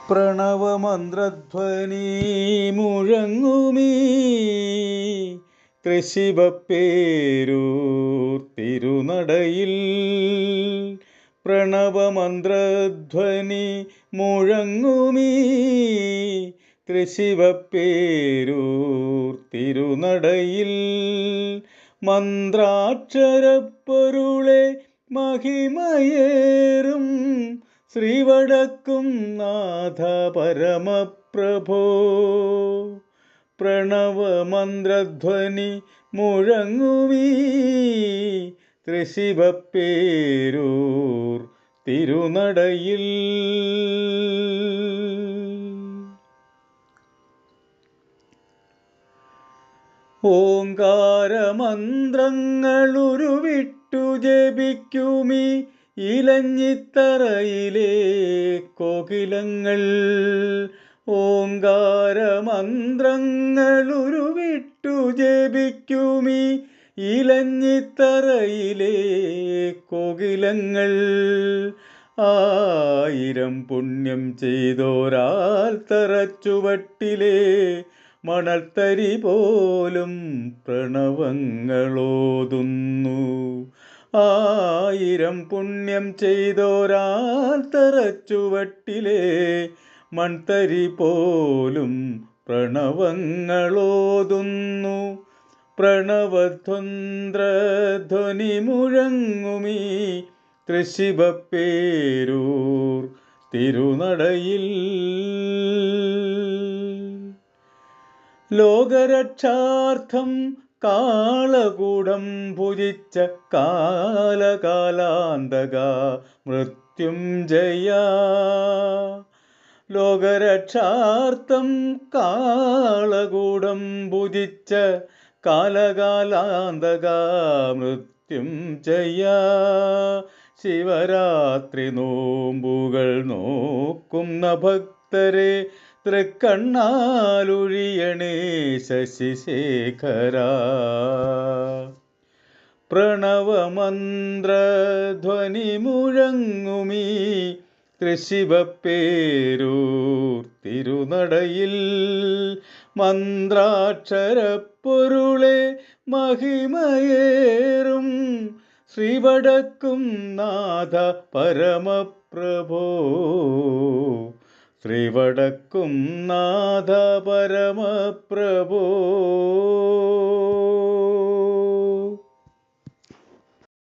പ്രണവമന്ത്രധ്വനി മുഴങ്ങുമീ തൃശിവപ്പേരൂർ തിരുനടയിൽ. പ്രണവമന്ത്രധ്വനി മുഴങ്ങുമീ തൃശിവപ്പേരൂർ തിരുനടയിൽ. മന്ത്രാക്ഷരപ്പൊരുളെ മഹിമയേറും ശ്രീവടക്കും നാഥ പരമപ്രഭോ. പ്രണവമന്ത്രധ്വനി മുഴങ്ങുമീ തൃശിവപ്പേരൂർ തിരുനടയിൽ. ഓങ്കാരമന്ത്രങ്ങളുരുവിട്ടു ജപിക്കുമീ ഇലഞ്ഞിത്തറയിലെ കോകിലങ്ങൾ. ഓങ്കാരമന്ത്രങ്ങളുരുവിട്ടു ജപിക്കുമീ ഇലഞ്ഞിത്തറയിലെ കോകിലങ്ങൾ. ആയിരം പുണ്യം ചെയ്തോരാൽ തറച്ചുവട്ടിലെ മണൽത്തരി പോലും പ്രണവങ്ങളോതുന്നു. ആയിരം പുണ്യം ചെയ്തോരാൽ തറച്ചുവട്ടിലെ മൺതരി പോലും പ്രണവങ്ങളോതുന്നു. പ്രണവധ്വന്ദ്രധ്വനി മുഴങ്ങുമീ തൃശിവപ്പേരൂർ തിരുനടയിൽ. ലോകരക്ഷാർത്ഥം കാളകൂടം ഭുജിച്ച കാലകാലാന്തക മൃത്യുഞ്ജയ. ലോകരക്ഷാർത്ഥം കാളകൂടം ഭുജിച്ച കാലകാലാന്തക മൃത്യുഞ്ജയ. ശിവരാത്രി നോമ്പുകൾ നോക്കുന്ന ഭക്തരെ തൃക്കണ്ണാലൊഴിയണേ ശശിശേഖര. പ്രണവമന്ത്രധ്വനി മുഴങ്ങുമീ തൃശിവപ്പേരൂർ തിരുനടയിൽ. മന്ത്രാക്ഷരപ്പൊരുളെ മഹിമയേറും ശ്രീവടക്കും നാഥ പരമപ്രഭോ. ശ്രീവടക്കും നാഥ പരമപ്രഭോ.